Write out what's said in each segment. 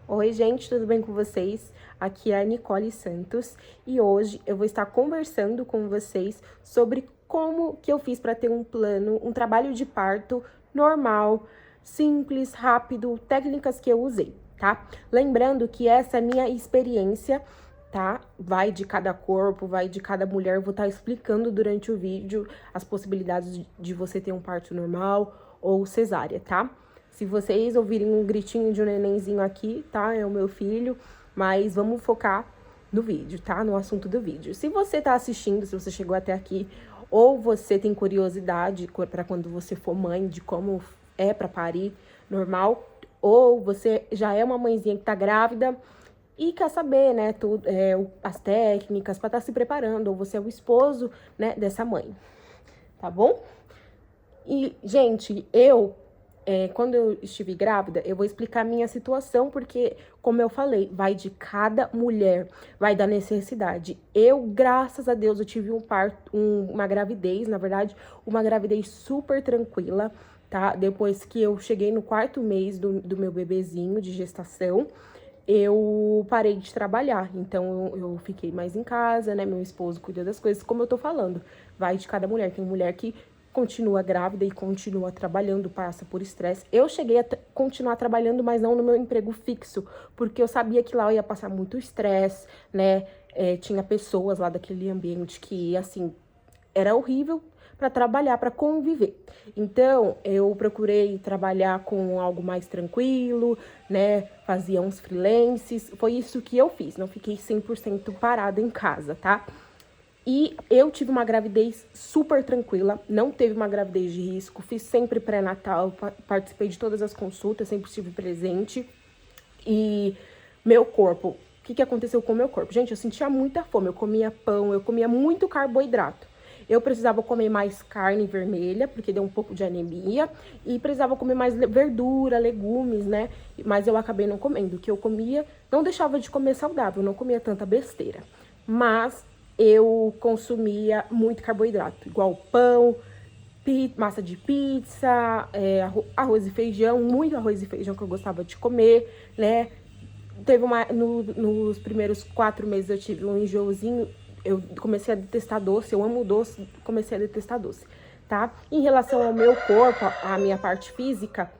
Oi, gente, tudo bem com vocês? Aqui é a Nicole Santos e hoje eu vou estar conversando com vocês sobre como que eu fiz para ter um plano, um trabalho de parto normal, simples, rápido, técnicas que eu usei, tá? Lembrando que essa é a minha experiência, tá? Vai de cada corpo, vai de cada mulher, eu vou estar explicando durante o vídeo as possibilidades de você ter um parto normal ou cesárea, tá? Se vocês ouvirem um gritinho de um nenenzinho aqui, tá? É o meu filho, mas vamos focar no vídeo, tá? No assunto do vídeo. Se você tá assistindo, se você chegou até aqui, ou você tem curiosidade para quando você for mãe, de como é para parir normal, ou você já é uma mãezinha que tá grávida e quer saber, né, tudo, as técnicas para estar se preparando, ou você é o esposo, né, dessa mãe, tá bom? E, gente, quando eu estive grávida, eu vou explicar a minha situação, porque, como eu falei, vai de cada mulher, vai da necessidade. Eu, graças a Deus, eu tive uma gravidez, na verdade, uma gravidez super tranquila, tá? Depois que eu cheguei no 4º mês do meu bebezinho de gestação, eu parei de trabalhar, então eu fiquei mais em casa, né? Meu esposo cuida das coisas, como eu tô falando, vai de cada mulher. Tem mulher que continua grávida e continua trabalhando, passa por estresse. Eu cheguei a continuar trabalhando, mas não no meu emprego fixo, porque eu sabia que lá eu ia passar muito estresse, né? Tinha pessoas lá daquele ambiente que, assim, era horrível para trabalhar, para conviver. Então, eu procurei trabalhar com algo mais tranquilo, né? Fazia uns freelances. Foi isso que eu fiz. Não fiquei 100% parada em casa, tá? E eu tive uma gravidez super tranquila, não teve uma gravidez de risco, fiz sempre pré-natal, participei de todas as consultas, sempre estive presente. E meu corpo, o que aconteceu com o meu corpo? Gente, eu sentia muita fome, eu comia pão, eu comia muito carboidrato. Eu precisava comer mais carne vermelha, porque deu um pouco de anemia, e precisava comer mais verdura, legumes, né? Mas eu acabei não comendo. O que eu comia, não deixava de comer saudável, não comia tanta besteira. Mas eu consumia muito carboidrato, igual pão, massa de pizza, arroz e feijão, muito arroz e feijão que eu gostava de comer, né? Nos primeiros 4 meses eu tive um enjoozinho, eu comecei a detestar doce, eu amo doce, comecei a detestar doce, tá? Em relação ao meu corpo, a minha parte física,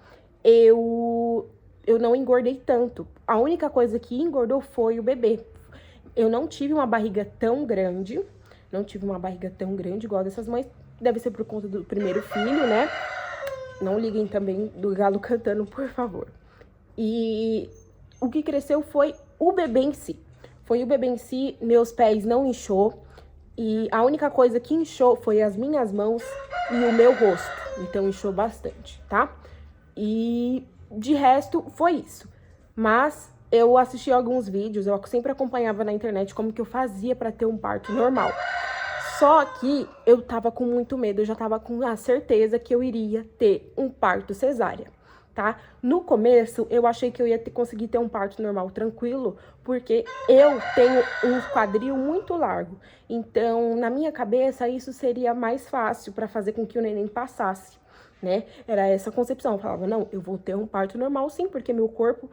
eu não engordei tanto. A única coisa que engordou foi o bebê. Eu não tive uma barriga tão grande, igual dessas mães. Deve ser por conta do primeiro filho, né? Não liguem também do galo cantando, por favor. E o que cresceu foi o bebê em si. Meus pés não inchou. E a única coisa que inchou foi as minhas mãos e o meu rosto. Então inchou bastante, tá? E de resto foi isso. Mas eu assisti alguns vídeos, eu sempre acompanhava na internet como que eu fazia para ter um parto normal. Só que eu tava com muito medo, eu já tava com a certeza que eu iria ter um parto cesárea, tá? No começo, eu achei que eu ia conseguir ter um parto normal tranquilo, porque eu tenho um quadril muito largo. Então, na minha cabeça, isso seria mais fácil para fazer com que o neném passasse, né? Era essa concepção. Eu falava, não, eu vou ter um parto normal sim, porque meu corpo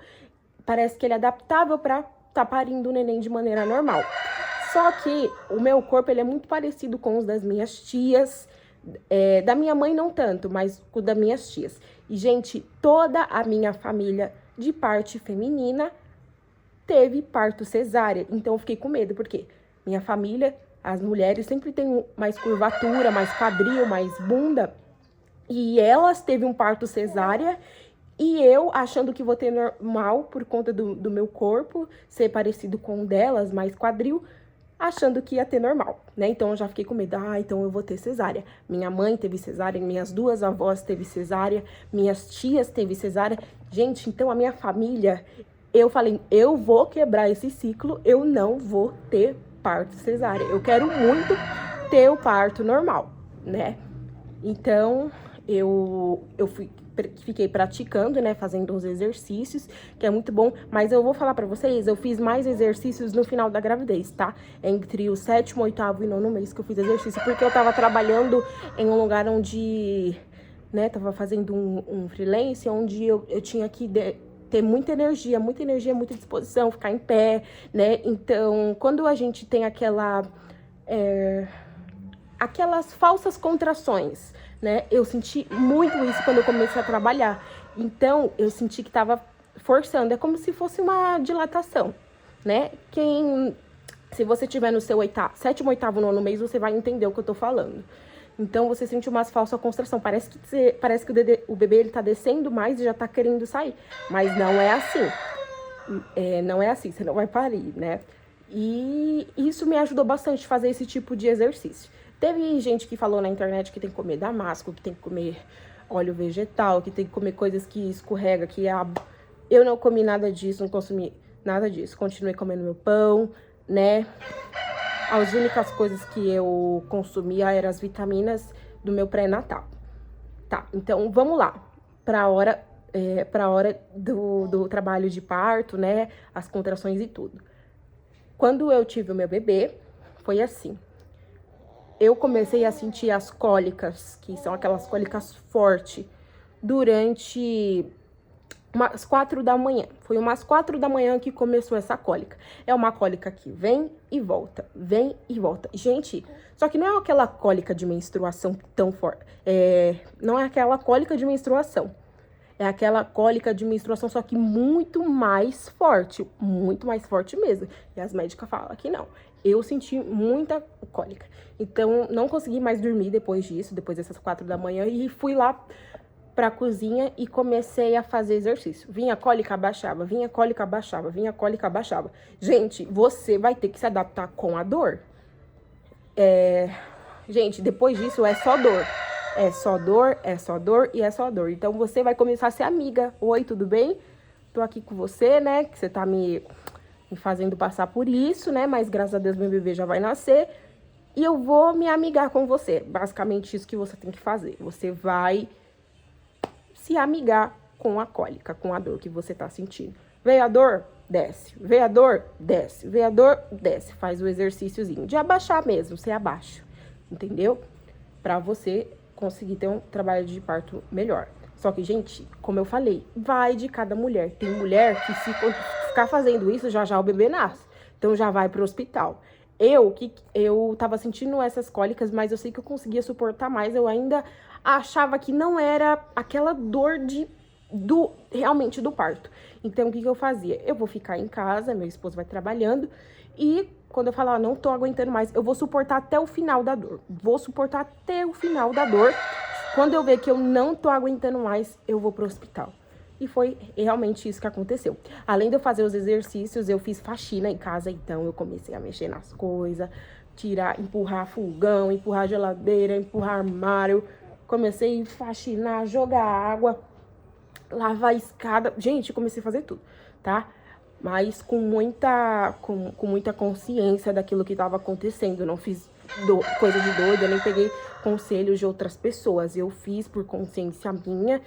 parece que ele é adaptável para tá parindo o neném de maneira normal. Só que o meu corpo, ele é muito parecido com os das minhas tias, da minha mãe não tanto, mas com o das minhas tias. E, gente, toda a minha família de parte feminina teve parto cesárea. Então, eu fiquei com medo, porque minha família, as mulheres sempre têm mais curvatura, mais quadril, mais bunda. E elas teve um parto cesárea. E eu, achando que vou ter normal por conta do meu corpo ser parecido com o delas, mais quadril, achando que ia ter normal, né? Então eu já fiquei com medo, então eu vou ter cesárea. Minha mãe teve cesárea, minhas 2 avós teve cesárea, minhas tias teve cesárea. Gente, então a minha família, eu falei, eu vou quebrar esse ciclo, eu não vou ter parto cesárea. Eu quero muito ter o parto normal, né? Então, fiquei praticando, né, fazendo uns exercícios, que é muito bom, mas eu vou falar pra vocês, eu fiz mais exercícios no final da gravidez, tá? Entre o 7º, 8º e 9º mês que eu fiz exercício, porque eu tava trabalhando em um lugar onde, né, tava fazendo um freelance, onde eu tinha que ter muita energia, muita disposição, ficar em pé, né? Então, quando a gente tem aquelas falsas contrações, né? Eu senti muito isso quando eu comecei a trabalhar. Então, eu senti que tava forçando, é como se fosse uma dilatação, né? Se você tiver no seu sétimo, oitavo, nono mês, você vai entender o que eu tô falando. Então, você sente umas falsas contrações. Parece que o bebê ele tá descendo mais e já tá querendo sair. Mas não é assim. Não é assim, você não vai parir, né? E isso me ajudou bastante a fazer esse tipo de exercício. Teve gente que falou na internet que tem que comer damasco, que tem que comer óleo vegetal, que tem que comer coisas que escorrega, Eu não comi nada disso, não consumi nada disso. Continuei comendo meu pão, né? As únicas coisas que eu consumia eram as vitaminas do meu pré-natal. Tá, então vamos lá pra hora do trabalho de parto, né? As contrações e tudo. Quando eu tive o meu bebê, foi assim. Eu comecei a sentir as cólicas, que são aquelas cólicas fortes, durante umas 4 da manhã. Foi umas 4 da manhã que começou essa cólica. É uma cólica que vem e volta, vem e volta. Gente, só que não é aquela cólica de menstruação tão forte. Não é aquela cólica de menstruação. É aquela cólica de menstruação, só que muito mais forte mesmo. E as médicas falam que não. Eu senti muita cólica. Então, não consegui mais dormir depois dessas 4 da manhã. E fui lá pra cozinha e comecei a fazer exercício. Vinha cólica, abaixava, vinha cólica, abaixava, vinha cólica, abaixava. Gente, você vai ter que se adaptar com a dor. Gente, depois disso é só dor. É só dor, é só dor e é só dor. Então, você vai começar a ser amiga. Oi, tudo bem? Tô aqui com você, né? Que você tá me fazendo passar por isso, né? Mas, graças a Deus, meu bebê já vai nascer. E eu vou me amigar com você. Basicamente, isso que você tem que fazer. Você vai se amigar com a cólica, com a dor que você tá sentindo. Veio a dor? Desce. Veio a dor? Desce. Veio a dor? Desce. Faz o exercíciozinho de abaixar mesmo, você abaixa. Entendeu? Pra você conseguir ter um trabalho de parto melhor. Só que, gente, como eu falei, vai de cada mulher. Tem mulher que se ficar fazendo isso, já o bebê nasce. Então, já vai pro hospital. Eu tava sentindo essas cólicas, mas eu sei que eu conseguia suportar mais. Eu ainda achava que não era aquela dor realmente do parto. Então, o que eu fazia? Eu vou ficar em casa, meu esposo vai trabalhando e quando eu falar, não tô aguentando mais, eu vou suportar até o final da dor. Vou suportar até o final da dor. Quando eu ver que eu não tô aguentando mais, eu vou pro hospital. E foi realmente isso que aconteceu. Além de eu fazer os exercícios, eu fiz faxina em casa, então eu comecei a mexer nas coisas, empurrar fogão, empurrar geladeira, empurrar armário. Comecei a faxinar, jogar água, lavar a escada. Gente, comecei a fazer tudo, tá? Mas com muita consciência daquilo que estava acontecendo. Eu não fiz coisa de doido, eu nem peguei conselhos de outras pessoas. Eu fiz por consciência minha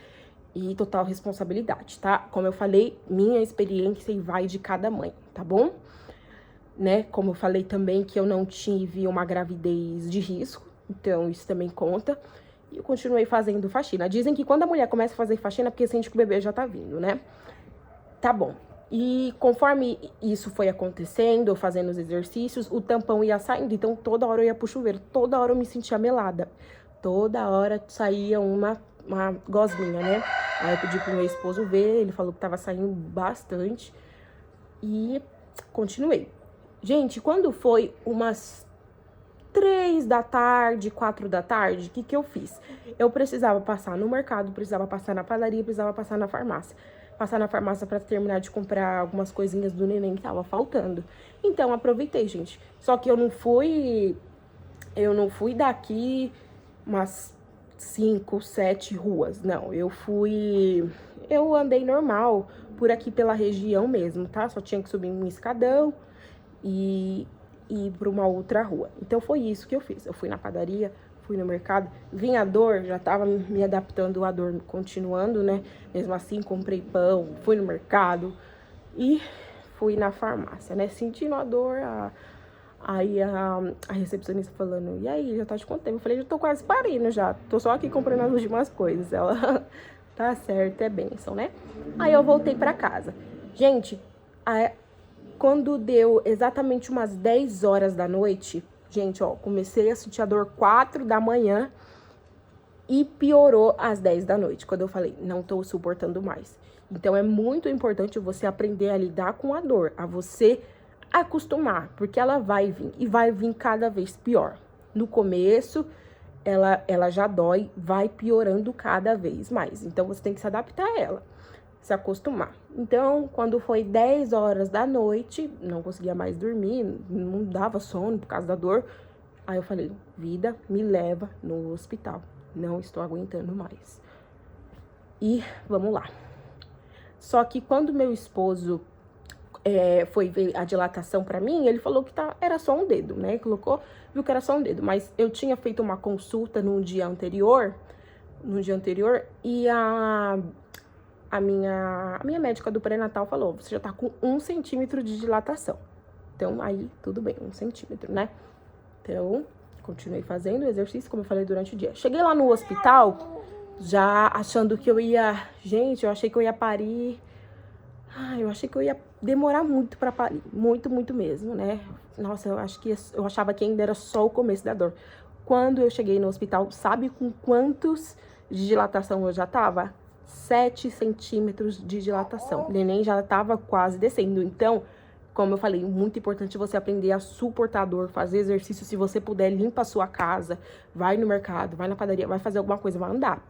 e total responsabilidade, tá? Como eu falei, minha experiência vai de cada mãe, tá bom? Né? Como eu falei também que eu não tive uma gravidez de risco, então isso também conta. E eu continuei fazendo faxina. Dizem que quando a mulher começa a fazer faxina é porque sente que o bebê já tá vindo, né? Tá bom. E conforme isso foi acontecendo, eu fazendo os exercícios, o tampão ia saindo, então toda hora eu ia pro chuveiro, toda hora eu me sentia melada. Toda hora saía uma gosminha, né? Aí eu pedi pro meu esposo ver, ele falou que tava saindo bastante e continuei. Gente, quando foi umas 3 da tarde, 4 da tarde, o que eu fiz? Eu precisava passar no mercado, precisava passar na padaria, precisava passar na farmácia. Passar na farmácia para terminar de comprar algumas coisinhas do neném que tava faltando. Então, aproveitei, gente. Só que eu não fui daqui umas 5, 7 ruas, não. Eu andei normal por aqui pela região mesmo, tá? Só tinha que subir um escadão e ir para uma outra rua. Então, foi isso que eu fiz. Eu fui na padaria, fui no mercado, vinha a dor, já tava me adaptando à dor, continuando, né? Mesmo assim, comprei pão, fui no mercado e fui na farmácia, né? Sentindo a dor, aí a recepcionista falando, e aí, já tá de quanto tempo? Eu falei, já tô quase parindo já, tô só aqui comprando as últimas coisas. Ela Tá certo, é bênção, né? Aí eu voltei pra casa. Gente, quando deu exatamente umas 10 horas da noite, gente, ó, comecei a sentir a dor 4 da manhã e piorou às 10 da noite, quando eu falei, não tô suportando mais. Então, é muito importante você aprender a lidar com a dor, a você acostumar, porque ela vai vir, e vai vir cada vez pior. No começo, ela já dói, vai piorando cada vez mais. Então, você tem que se adaptar a ela, se acostumar. Então, quando foi 10 horas da noite, não conseguia mais dormir, não dava sono por causa da dor. Aí eu falei, vida, me leva no hospital. Não estou aguentando mais. E vamos lá. Só que quando meu esposo foi ver a dilatação pra mim, ele falou que era só um dedo, né? Colocou, viu que era só um dedo. Mas eu tinha feito uma consulta no dia anterior, e a minha médica do pré-natal falou, você já tá com 1 centímetro de dilatação. Então, aí, tudo bem, 1 centímetro, né? Então, continuei fazendo o exercício, como eu falei, durante o dia. Cheguei lá no hospital, já achando que eu ia... Gente, eu achei que eu ia parir... eu achei que eu ia demorar muito pra parir. Muito, muito mesmo, né? Nossa, eu achava que ainda era só o começo da dor. Quando eu cheguei no hospital, sabe com quantos de dilatação eu já tava? 7 centímetros de dilatação. O neném já tava quase descendo. Então, como eu falei, muito importante você aprender a suportar a dor, fazer exercício. Se você puder, limpa a sua casa, vai no mercado, vai na padaria, vai fazer alguma coisa, vai andar.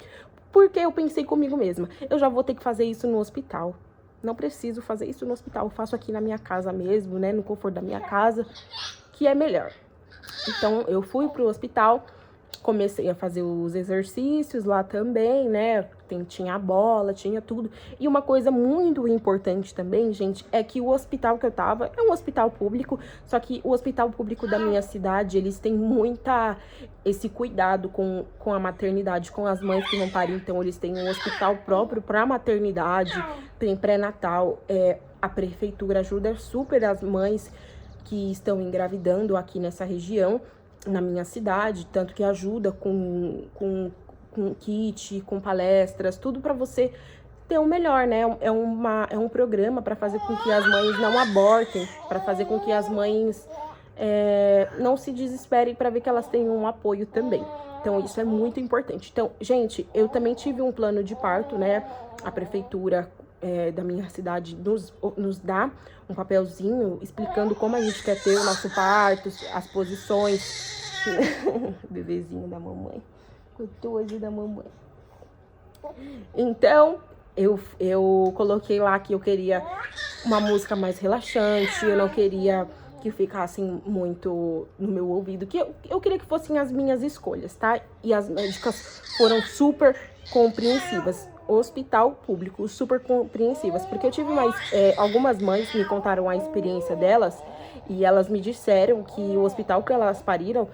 Porque eu pensei comigo mesma, eu já vou ter que fazer isso no hospital. Não preciso fazer isso no hospital, eu faço aqui na minha casa mesmo, né, no conforto da minha casa, que é melhor. Então, eu fui pro hospital, comecei a fazer os exercícios lá também, né? Tinha a bola, tinha tudo. E uma coisa muito importante também, gente, é que o hospital que eu tava é um hospital público, só que o hospital público da minha cidade, eles têm esse cuidado com a maternidade, com as mães que vão parir. Então, eles têm um hospital próprio pra maternidade, tem pré-natal. A prefeitura ajuda super as mães que estão engravidando aqui nessa região, na minha cidade, tanto que ajuda com kit, com palestras, tudo para você ter o melhor, né? É um programa para fazer com que as mães não abortem, para fazer com que as mães não se desesperem, para ver que elas tenham um apoio também. Então, isso é muito importante. Então, gente, eu também tive um plano de parto, né? A prefeitura da minha cidade nos dá um papelzinho explicando como a gente quer ter o nosso parto, as posições. Bebezinho da mamãe. Gostoso da mamãe. Então, eu coloquei lá que eu queria uma música mais relaxante, eu não queria que ficassem muito no meu ouvido, que eu queria que fossem as minhas escolhas, tá? E as médicas foram super compreensivas. Hospital público, super compreensivas, porque eu tive algumas mães me contaram a experiência delas e elas me disseram que o hospital que elas pariram,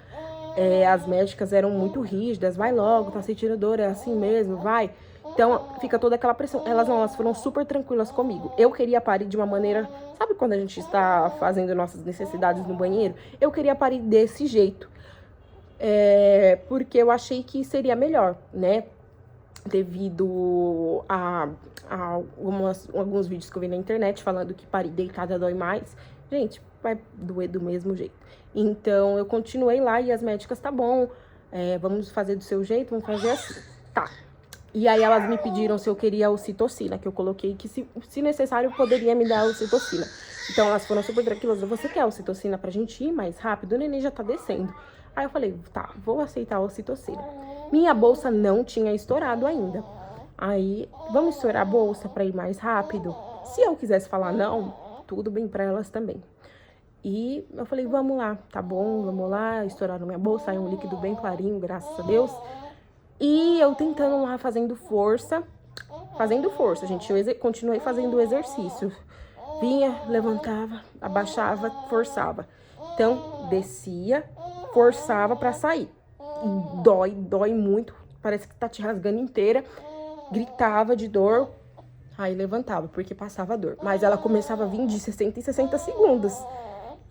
as médicas eram muito rígidas, vai logo, tá sentindo dor, é assim mesmo, vai. Então, fica toda aquela pressão. Elas foram super tranquilas comigo. Eu queria parir de uma maneira... Sabe quando a gente está fazendo nossas necessidades no banheiro? Eu queria parir desse jeito. Porque eu achei que seria melhor, né? Devido a alguns vídeos que eu vi na internet falando que parir deitada dói mais. Gente, vai doer do mesmo jeito. Então, eu continuei lá e as médicas, tá bom, vamos fazer do seu jeito, vamos fazer assim. Tá. E aí elas me pediram se eu queria ocitocina, que eu coloquei que se necessário poderia me dar ocitocina. Então elas foram super tranquilas, você quer ocitocina pra gente ir mais rápido? O neném já tá descendo. Aí eu falei, tá, vou aceitar a ocitocina. Minha bolsa não tinha estourado ainda. Aí, vamos estourar a bolsa pra ir mais rápido? Se eu quisesse falar não, tudo bem pra elas também. E eu falei, vamos lá, tá bom, vamos lá. Estouraram minha bolsa, saiu um líquido bem clarinho, graças a Deus. E eu tentando lá, fazendo força, gente. Eu continuei fazendo o exercício. Vinha, levantava, abaixava, forçava. Então, descia, forçava pra sair. E dói muito. Parece que tá te rasgando inteira. Gritava de dor. Aí levantava, porque passava dor. Mas ela começava a vir de 60 em 60 segundos.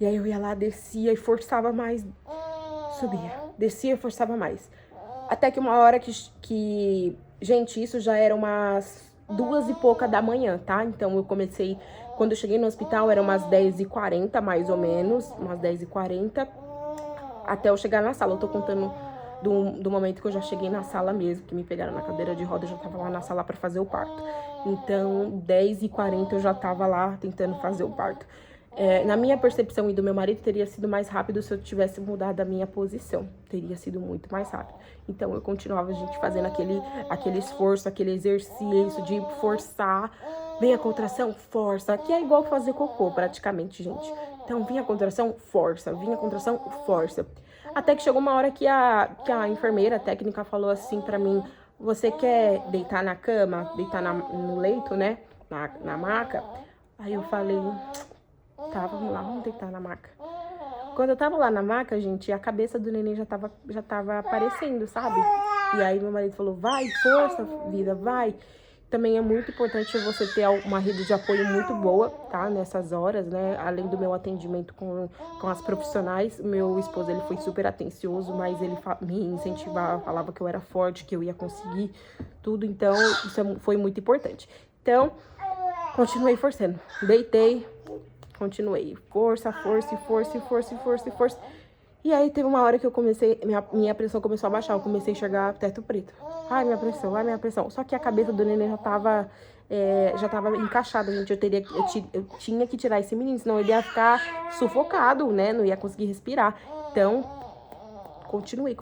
E aí eu ia lá, descia e forçava mais. Subia. Descia e forçava mais. Até que uma hora que Gente, isso já era umas 2 e pouca da manhã, tá? Então eu comecei, quando eu cheguei no hospital era umas 10h40 mais ou menos, umas 10h40, até eu chegar na sala. Eu tô contando do momento que eu já cheguei na sala mesmo, que me pegaram na cadeira de roda, eu já tava lá na sala pra fazer o parto. Então, 10h40 eu já tava lá tentando fazer o parto. Na minha percepção e do meu marido, teria sido mais rápido se eu tivesse mudado a minha posição. Teria sido muito mais rápido. Então, eu continuava, a gente, fazendo aquele esforço, aquele exercício de forçar. Vem a contração, força. Que é igual fazer cocô, praticamente, gente. Então, vinha a contração, força. Vinha a contração, força. Até que chegou uma hora que a enfermeira, a técnica, falou assim pra mim: você quer deitar na cama, deitar no leito, né? Na maca? Aí eu falei: tá, vamos lá, vamos deitar na maca. Quando eu tava lá na maca, gente, a cabeça do neném já tava aparecendo, sabe? E aí meu marido falou: vai, força, vida, vai. Também é muito importante você ter uma rede de apoio muito boa, tá? Nessas horas, né? Além do meu atendimento com as profissionais, meu esposo, ele foi super atencioso, mas ele me incentivava, falava que eu era forte, que eu ia conseguir tudo. Então, isso foi muito importante. Então, continuei forçando. Deitei, continuei. Força, força, força, força, força, força. E aí teve uma hora que eu comecei, minha pressão começou a baixar, eu comecei a enxergar teto preto. Ai, minha pressão, ai, minha pressão. Só que a cabeça do neném já tava encaixada, gente. Eu tinha que tirar esse menino, senão ele ia ficar sufocado, né? Não ia conseguir respirar. Então, continuei,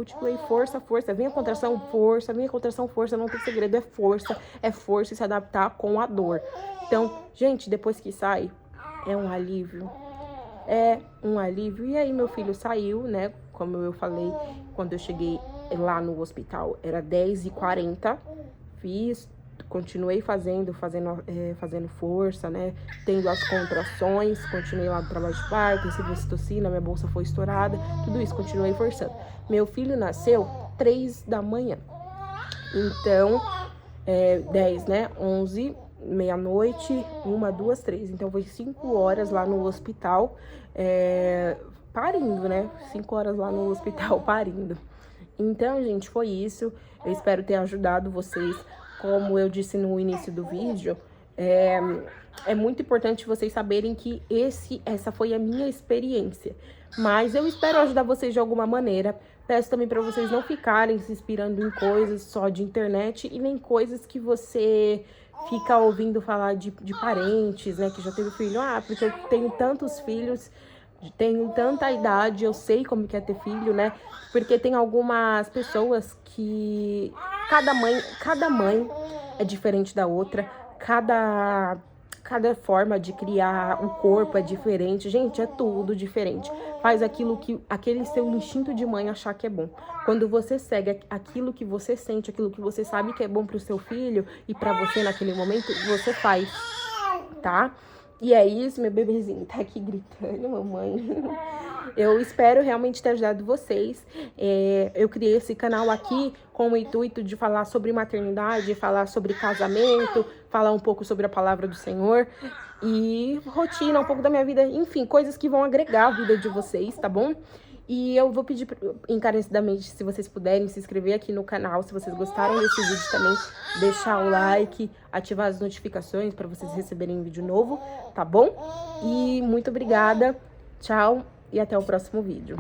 força, força. Vem a contração, força, vem a contração, força. Não tem segredo, é força e se adaptar com a dor. Então, gente, depois que sai, é um alívio. É um alívio. E aí meu filho saiu, né? Como eu falei, quando eu cheguei lá no hospital, era 10h40. Continuei fazendo força, né? Tendo as contrações, continuei lá no trabalho de parto, recebi ocitocina, minha bolsa foi estourada, tudo isso, continuei forçando. Meu filho nasceu 3 da manhã. Então, 10, né? 11, meia-noite, 1, 2, 3. Então, foi 5 horas lá no hospital, parindo, né? 5 horas lá no hospital parindo. Então, gente, foi isso. Eu espero ter ajudado vocês. Como eu disse no início do vídeo, é muito importante vocês saberem que essa foi a minha experiência. Mas eu espero ajudar vocês de alguma maneira. Peço também para vocês não ficarem se inspirando em coisas só de internet e nem coisas que você fica ouvindo falar de parentes, né, que já teve filho. Ah, porque eu tenho tantos filhos, tenho tanta idade, eu sei como que é ter filho, né? Porque tem algumas pessoas que cada mãe é diferente da outra, cada forma de criar um corpo é diferente. Gente, é tudo diferente. Faz aquele seu instinto de mãe achar que é bom. Quando você segue aquilo que você sente, aquilo que você sabe que é bom pro seu filho e pra você naquele momento, você faz, tá? E é isso, meu bebezinho tá aqui gritando, mamãe. Eu espero realmente ter ajudado vocês. Eu criei esse canal aqui com o intuito de falar sobre maternidade, falar sobre casamento, falar um pouco sobre a palavra do Senhor e rotina, um pouco da minha vida, enfim, coisas que vão agregar a vida de vocês, tá bom? E eu vou pedir encarecidamente, se vocês puderem, se inscrever aqui no canal. Se vocês gostaram desse vídeo também, deixar o like, ativar as notificações para vocês receberem vídeo novo, tá bom? E muito obrigada, tchau e até o próximo vídeo.